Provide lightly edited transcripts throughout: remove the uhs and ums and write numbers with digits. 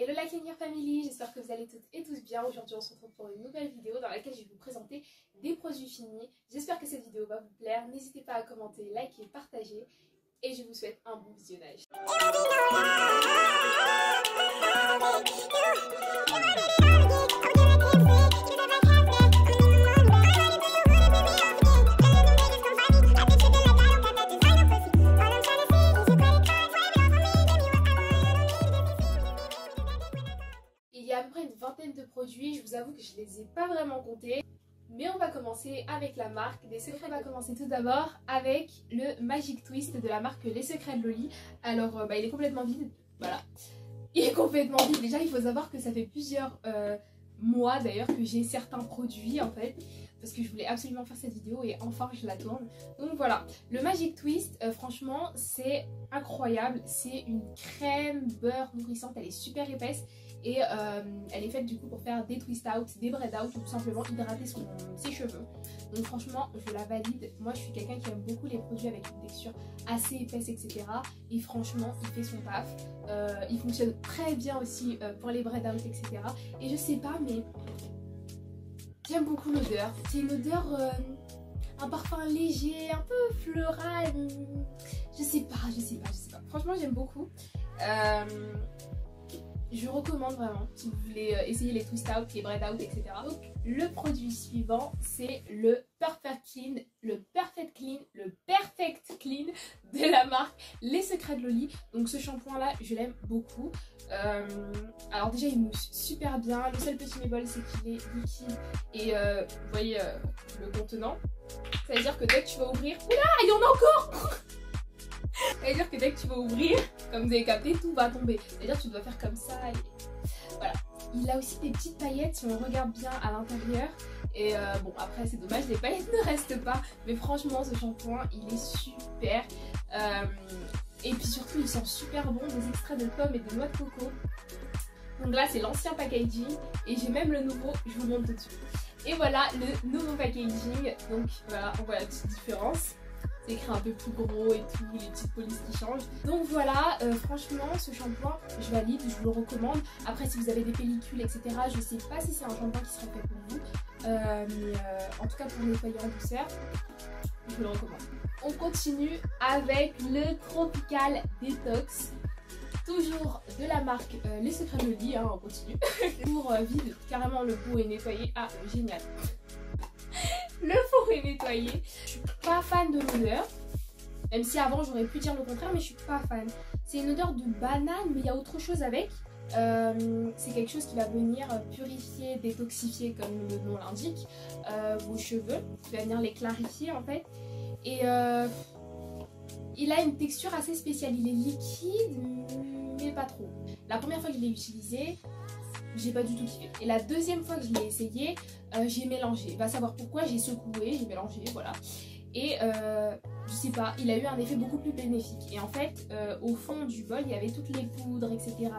Hello la Clean Girl Family, j'espère que vous allez toutes et tous bien. Aujourd'hui on se retrouve pour une nouvelle vidéo dans laquelle je vais vous présenter des produits finis. J'espère que cette vidéo va vous plaire, n'hésitez pas à commenter, liker, partager et je vous souhaite un bon visionnage. Il y a à peu près une vingtaine de produits, je vous avoue que je les ai pas vraiment comptés. Mais on va commencer avec la marque des secrets. On va commencer tout d'abord avec le Magic Twist de la marque Les Secrets de Loli. Alors il est complètement vide, voilà. Il est complètement vide. Déjà il faut savoir que ça fait plusieurs mois d'ailleurs que j'ai certains produits en fait. Parce que je voulais absolument faire cette vidéo et enfin je la tourne. Donc voilà, le Magic Twist, franchement c'est incroyable. C'est une crème beurre nourrissante, elle est super épaisse. Et elle est faite du coup pour faire des twist out, des braid out ou tout simplement hydrater ses cheveux. Donc franchement je la valide. Moi je suis quelqu'un qui aime beaucoup les produits avec une texture assez épaisse etc. Et franchement il fait son taf. Il fonctionne très bien aussi pour les braid out etc. Et je sais pas mais j'aime beaucoup l'odeur. C'est une odeur, un parfum léger, un peu floral. Je sais pas. Franchement j'aime beaucoup. Je recommande vraiment si vous voulez essayer les twist out, les braid out, etc. Donc le produit suivant c'est le Perfect Clean de la marque Les Secrets de Loli. Donc ce shampoing là je l'aime beaucoup. Alors déjà il mousse super bien. Le seul petit bémol c'est qu'il est liquide et vous voyez le contenant. Ça veut dire que dès que tu vas ouvrir, oula il y en a encore. Ça veut dire que dès que tu vas ouvrir, comme vous avez capté, tout va tomber. C'est-à-dire que tu dois faire comme ça et voilà. Il a aussi des petites paillettes si on regarde bien à l'intérieur. Et bon après c'est dommage, les paillettes ne restent pas. Mais franchement ce shampoing il est super. Et puis surtout il sent super bon, des extraits de pommes et de noix de coco. Donc là c'est l'ancien packaging et j'ai même le nouveau, je vous montre tout de suite. Et voilà le nouveau packaging. Donc voilà, on voit la petite différence. C'est écrit un peu plus gros et tout, les petites polices qui changent. Donc voilà, franchement ce shampoing je valide, je vous le recommande. Après si vous avez des pellicules etc, je sais pas si c'est un shampoing qui serait fait pour vous. Mais en tout cas pour nettoyer en douceur, je vous le recommande. On continue avec le Tropical Detox. Toujours de la marque Les Secrets de Loli, hein, on continue. Pour vide, carrément le pot est nettoyé. Ah génial. Le four est nettoyé. Je suis pas fan de l'odeur. Même si avant j'aurais pu dire le contraire, mais je suis pas fan. C'est une odeur de banane, mais il y a autre chose avec. C'est quelque chose qui va venir purifier, détoxifier, comme le nom l'indique, vos cheveux. Qui va venir les clarifier en fait. Et il a une texture assez spéciale. Il est liquide, mais pas trop. La première fois que je l'ai utilisé, j'ai pas du tout kiffé. Et la deuxième fois que je l'ai essayé, j'ai mélangé. Va savoir pourquoi, j'ai secoué, j'ai mélangé, voilà. Et je sais pas, il a eu un effet beaucoup plus bénéfique. Et en fait, au fond du bol, il y avait toutes les poudres, etc.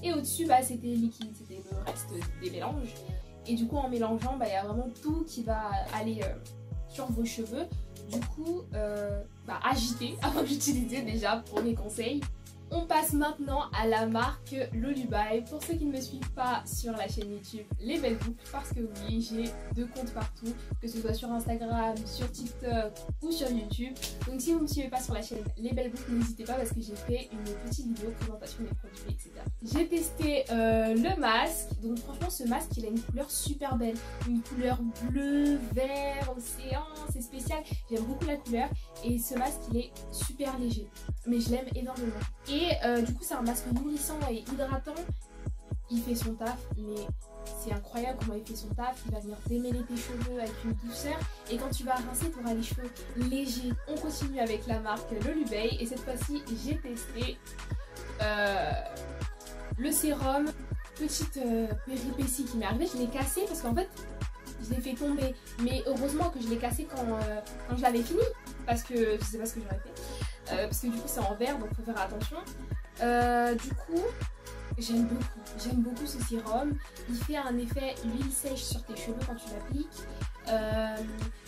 Et au-dessus, bah, c'était liquide, c'était le reste des mélanges. Et du coup, en mélangeant, bah, il y a vraiment tout qui va aller sur vos cheveux. Du coup, agitez avant d'utiliser déjà pour mes conseils. On passe maintenant à la marque Lolubai. Pour ceux qui ne me suivent pas sur la chaîne YouTube Les Belles Boucles, parce que oui, j'ai 2 comptes partout, que ce soit sur Instagram, sur TikTok ou sur YouTube. Donc si vous ne me suivez pas sur la chaîne Les Belles Boucles, n'hésitez pas parce que j'ai fait une petite vidéo présentation des produits, etc. J'ai testé le masque. Donc franchement ce masque il a une couleur super belle. Une couleur bleu, vert, océan, c'est spécial. J'aime beaucoup la couleur et ce masque il est super léger. Mais je l'aime énormément. Et du coup c'est un masque nourrissant et hydratant. Il fait son taf, mais c'est incroyable comment il fait son taf. Il va venir démêler tes cheveux avec une douceur. Et quand tu vas rincer, tu auras les cheveux légers. On continue avec la marque Lolubai. Et cette fois-ci j'ai testé le sérum. Petite péripétie qui m'est arrivée, je l'ai cassé parce qu'en fait je l'ai fait tomber. Mais heureusement que je l'ai cassé quand je l'avais fini. Parce que je sais pas ce que j'aurais fait. Parce que du coup c'est en verre donc faut faire attention. Du coup j'aime beaucoup ce sérum. Il fait un effet huile sèche sur tes cheveux quand tu l'appliques.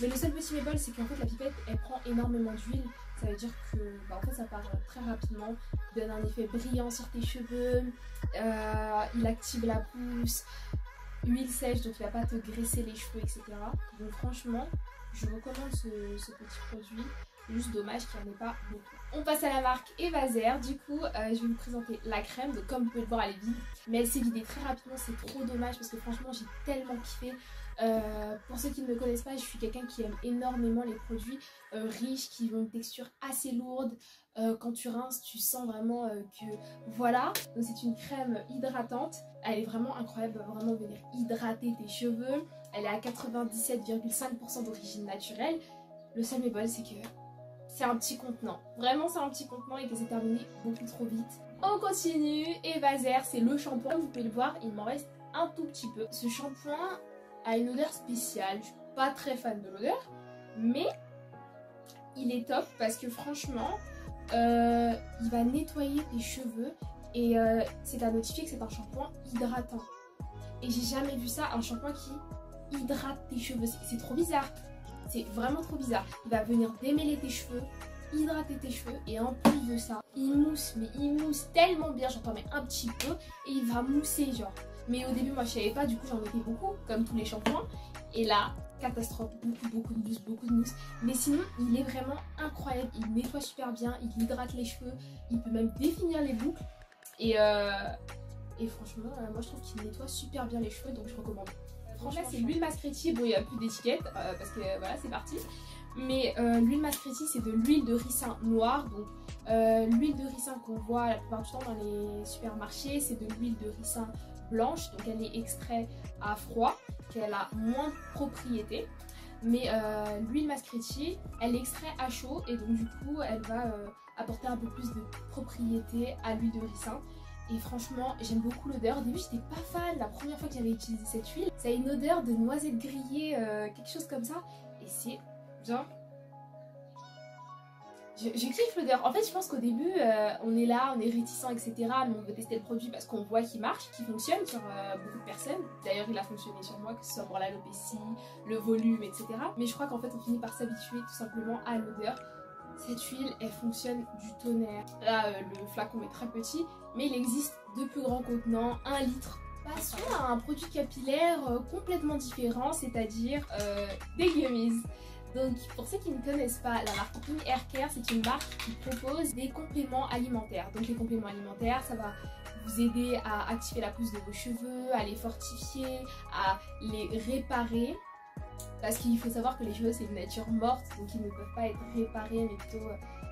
Mais le seul petit bémol c'est qu'en fait la pipette elle prend énormément d'huile. Ça veut dire que en fait ça part très rapidement, il donne un effet brillant sur tes cheveux, il active la pousse, huile sèche donc il va pas te graisser les cheveux etc. Donc franchement je recommande ce petit produit, juste dommage qu'il n'y en ait pas beaucoup. On passe à la marque Evaser, du coup je vais vous présenter la crème, donc comme vous pouvez le voir elle est vide, mais elle s'est vidée très rapidement, c'est trop dommage parce que franchement j'ai tellement kiffé. Pour ceux qui ne me connaissent pas, je suis quelqu'un qui aime énormément les produits riches, qui ont une texture assez lourde. Quand tu rinces, tu sens vraiment que voilà. Donc c'est une crème hydratante. Elle est vraiment incroyable, elle va vraiment venir hydrater tes cheveux. Elle est à 97,5% d'origine naturelle. Le seul bémol, c'est que c'est un petit contenant. Vraiment, c'est un petit contenant et que c'est terminé beaucoup trop vite. On continue. Evaser, c'est le shampoing. Vous pouvez le voir, il m'en reste un tout petit peu. Ce shampoing a une odeur spéciale. Je suis pas très fan de l'odeur, mais il est top parce que franchement, il va nettoyer tes cheveux et c'est à notifier que c'est un shampoing hydratant. Et j'ai jamais vu ça, un shampoing qui hydrate tes cheveux. C'est trop bizarre. C'est vraiment trop bizarre. Il va venir démêler tes cheveux, hydrater tes cheveux et en plus de ça, il mousse, mais il mousse tellement bien. J'en mets un petit peu et il va mousser genre. Mais au début moi je savais pas, du coup j'en mettais beaucoup comme tous les shampoings. Et là, catastrophe, beaucoup de mousse. Mais sinon il est vraiment incroyable, il nettoie super bien, il hydrate les cheveux, il peut même définir les boucles. Et franchement moi je trouve qu'il nettoie super bien les cheveux, donc je recommande. Franchement c'est l'huile Mascretti, bon il n'y a plus d'étiquette parce que voilà c'est parti. Mais l'huile Mascretti c'est de l'huile de ricin noire. Donc l'huile de ricin qu'on voit la plupart du temps dans les supermarchés, c'est de l'huile de ricin blanche, donc elle est extrait à froid, qu'elle a moins de propriétés. Mais l'huile Mascretti, elle est extrait à chaud et donc du coup elle va apporter un peu plus de propriétés à l'huile de ricin. Et franchement j'aime beaucoup l'odeur. Au début j'étais pas fan, la première fois que j'avais utilisé cette huile, ça a une odeur de noisette grillée, quelque chose comme ça. Et c'est genre... Je kiffe l'odeur. En fait, je pense qu'au début, on est là, on est réticent, etc. Mais on veut tester le produit parce qu'on voit qu'il marche, qu'il fonctionne sur beaucoup de personnes. D'ailleurs, il a fonctionné sur moi, que ce soit pour l'alopécie, le volume, etc. Mais je crois qu'en fait, on finit par s'habituer tout simplement à l'odeur. Cette huile, elle fonctionne du tonnerre. Là, le flacon est très petit, mais il existe deux plus grands contenants, 1 litre. Passons à un produit capillaire complètement différent, c'est-à-dire des gummies. Donc pour ceux qui ne connaissent pas, la marque In Hair Care, c'est une marque qui propose des compléments alimentaires. Donc les compléments alimentaires, ça va vous aider à activer la pousse de vos cheveux, à les fortifier, à les réparer. Parce qu'il faut savoir que les cheveux c'est une nature morte, donc ils ne peuvent pas être réparés mais plutôt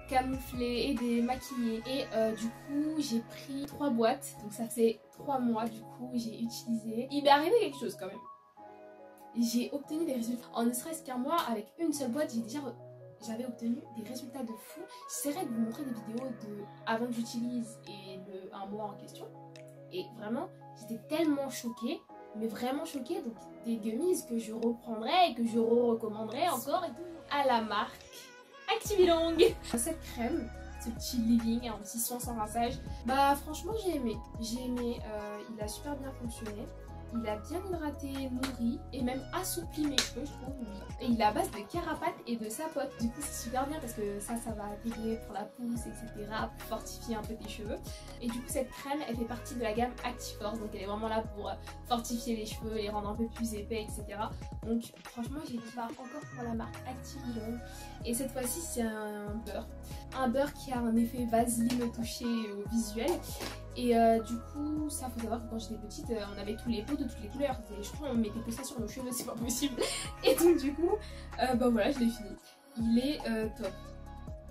camouflés et démaquillés. Et du coup j'ai pris 3 boîtes, donc ça fait 3 mois du coup j'ai utilisé. Il m'est arrivé quelque chose quand même. J'ai obtenu des résultats en ne serait-ce qu'un mois. Avec une seule boîte j'avais obtenu des résultats de fou. J'essaierai de vous montrer des vidéos de avant que j'utilise et de un mois en question. Et vraiment j'étais tellement choquée, mais vraiment choquée. Donc des gummies que je reprendrai et que je recommanderai encore et tout à la marque Activilong. Cette crème, ce petit living, un petit soin sans rinçage, bah franchement j'ai aimé, il a super bien fonctionné. Il a bien hydraté, nourri et même assoupli mes cheveux, je trouve. Et il est à base de carapates et de sapote. Du coup, c'est super bien parce que ça va t'aider pour la pousse, etc. pour fortifier un peu tes cheveux. Et du coup, cette crème, elle fait partie de la gamme Actiforce. Donc, elle est vraiment là pour fortifier les cheveux, les rendre un peu plus épais, etc. Donc, franchement, j'ai dit encore pour la marque Activilong. Et cette fois-ci, c'est un beurre. Un beurre qui a un effet vaseline au toucher et au visuel. Et du coup, ça faut savoir que quand j'étais petite, on avait tous les pots de toutes les couleurs. Et je crois qu'on mettait que ça sur nos cheveux, c'est pas possible. Et donc du coup, bah voilà, je l'ai fini. Il est top.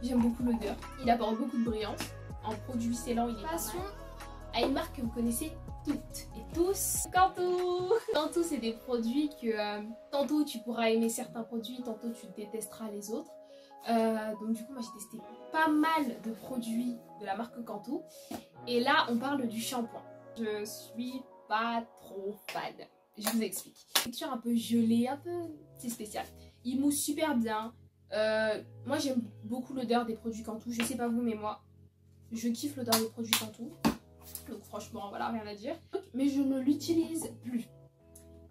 J'aime beaucoup l'odeur. Il apporte beaucoup de brillance. En produit scellant, il est passons à une marque que vous connaissez toutes et tous. Cantu. Cantu, c'est des produits que tantôt tu pourras aimer certains produits, tantôt tu détesteras les autres. Donc du coup moi j'ai testé pas mal de produits de la marque Cantu. Et là on parle du shampoing. Je suis pas trop fan. Je vous explique. Texture un peu gelée, un peu... c'est spécial. Il mousse super bien. Moi j'aime beaucoup l'odeur des produits Cantu. Je sais pas vous mais moi je kiffe l'odeur des produits Cantu. Donc franchement voilà, rien à dire. Mais je ne l'utilise plus.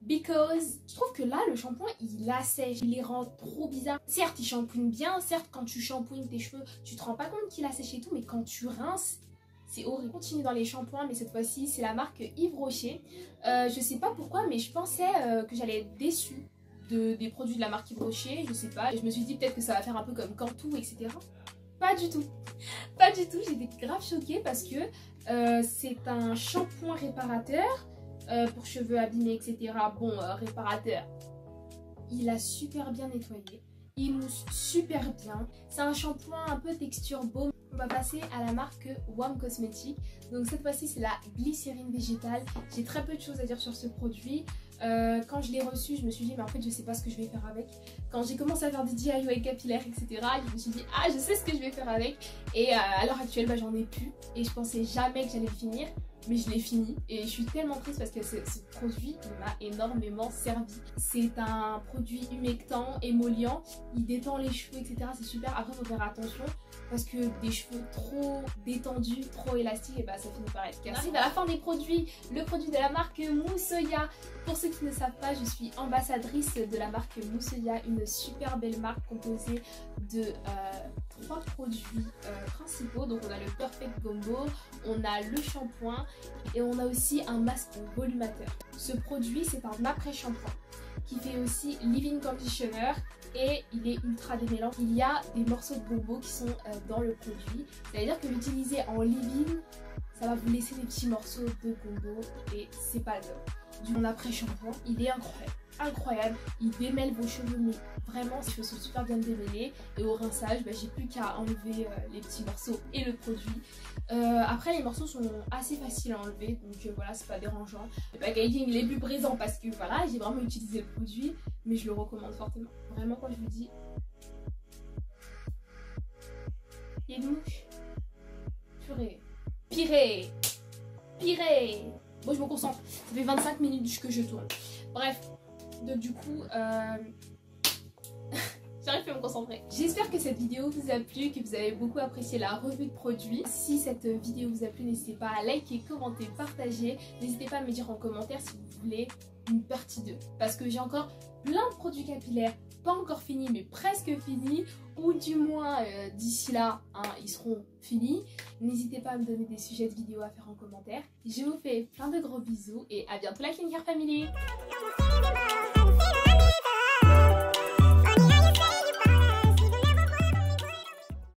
Because je trouve que là le shampoing il assèche, il les rend trop bizarres. Certes il shampooine bien, certes quand tu shampooines tes cheveux tu te rends pas compte qu'il assèche et tout, mais quand tu rinces c'est horrible. On continue dans les shampoings, mais cette fois-ci c'est la marque Yves Rocher. Je sais pas pourquoi, mais je pensais que j'allais être déçue des produits de la marque Yves Rocher, je sais pas. Et je me suis dit peut-être que ça va faire un peu comme Cantu, etc. Pas du tout. Pas du tout, j'étais grave choquée parce que c'est un shampoing réparateur pour cheveux abîmés, etc. Bon, réparateur, il a super bien nettoyé, il mousse super bien. C'est un shampoing un peu texture baume. On va passer à la marque WAM Cosmetics. Donc cette fois-ci c'est la glycérine végétale. J'ai très peu de choses à dire sur ce produit. Quand je l'ai reçu, je me suis dit mais en fait je sais pas ce que je vais faire avec. Quand j'ai commencé à faire des DIY capillaires, etc., je me suis dit ah je sais ce que je vais faire avec. Et à l'heure actuelle bah, j'en ai plus. Et je pensais jamais que j'allais le finir. Mais je l'ai fini et je suis tellement triste parce que ce produit m'a énormément servi. C'est un produit humectant, émollient, il détend les cheveux, etc. C'est super. Après, il faut faire attention parce que des cheveux trop détendus, trop élastiques, et bah, ça finit par être cassé. On arrive à la fin des produits, le produit de la marque Moussoya. Pour ceux qui ne savent pas, je suis ambassadrice de la marque Moussoya, une super belle marque composée de 3 produits principaux. Donc on a le Perfect Combo, on a le shampoing et on a aussi un masque volumateur. Ce produit c'est un après-shampoing qui fait aussi leave-in conditioner et il est ultra démêlant. Il y a des morceaux de bonbons qui sont dans le produit. C'est-à-dire que l'utiliser en leave-in, ça va vous laisser des petits morceaux de bonbons et c'est pas le top. Mon après-shampoing, il est incroyable. Incroyable, il démêle vos cheveux, mais vraiment les cheveux sont super bien démêlés. Et au rinçage, bah, j'ai plus qu'à enlever les petits morceaux et le produit. Après les morceaux sont assez faciles à enlever, donc voilà, c'est pas dérangeant. Le packaging il est plus présent parce que voilà, j'ai vraiment utilisé le produit, mais je le recommande fortement. Vraiment quand je vous dis, il y a une mouche. Purée, pirée. Bon je me concentre, ça fait 25 minutes que je tourne. Bref. Donc du coup, j'arrive plus à me concentrer. J'espère que cette vidéo vous a plu, que vous avez beaucoup apprécié la revue de produits. Si cette vidéo vous a plu, n'hésitez pas à liker, commenter, partager. N'hésitez pas à me dire en commentaire si vous voulez une partie 2. Parce que j'ai encore plein de produits capillaires, pas encore finis, mais presque finis. Ou du moins, d'ici là, hein, ils seront finis. N'hésitez pas à me donner des sujets de vidéos à faire en commentaire. Je vous fais plein de gros bisous et à bientôt la Skincare Family.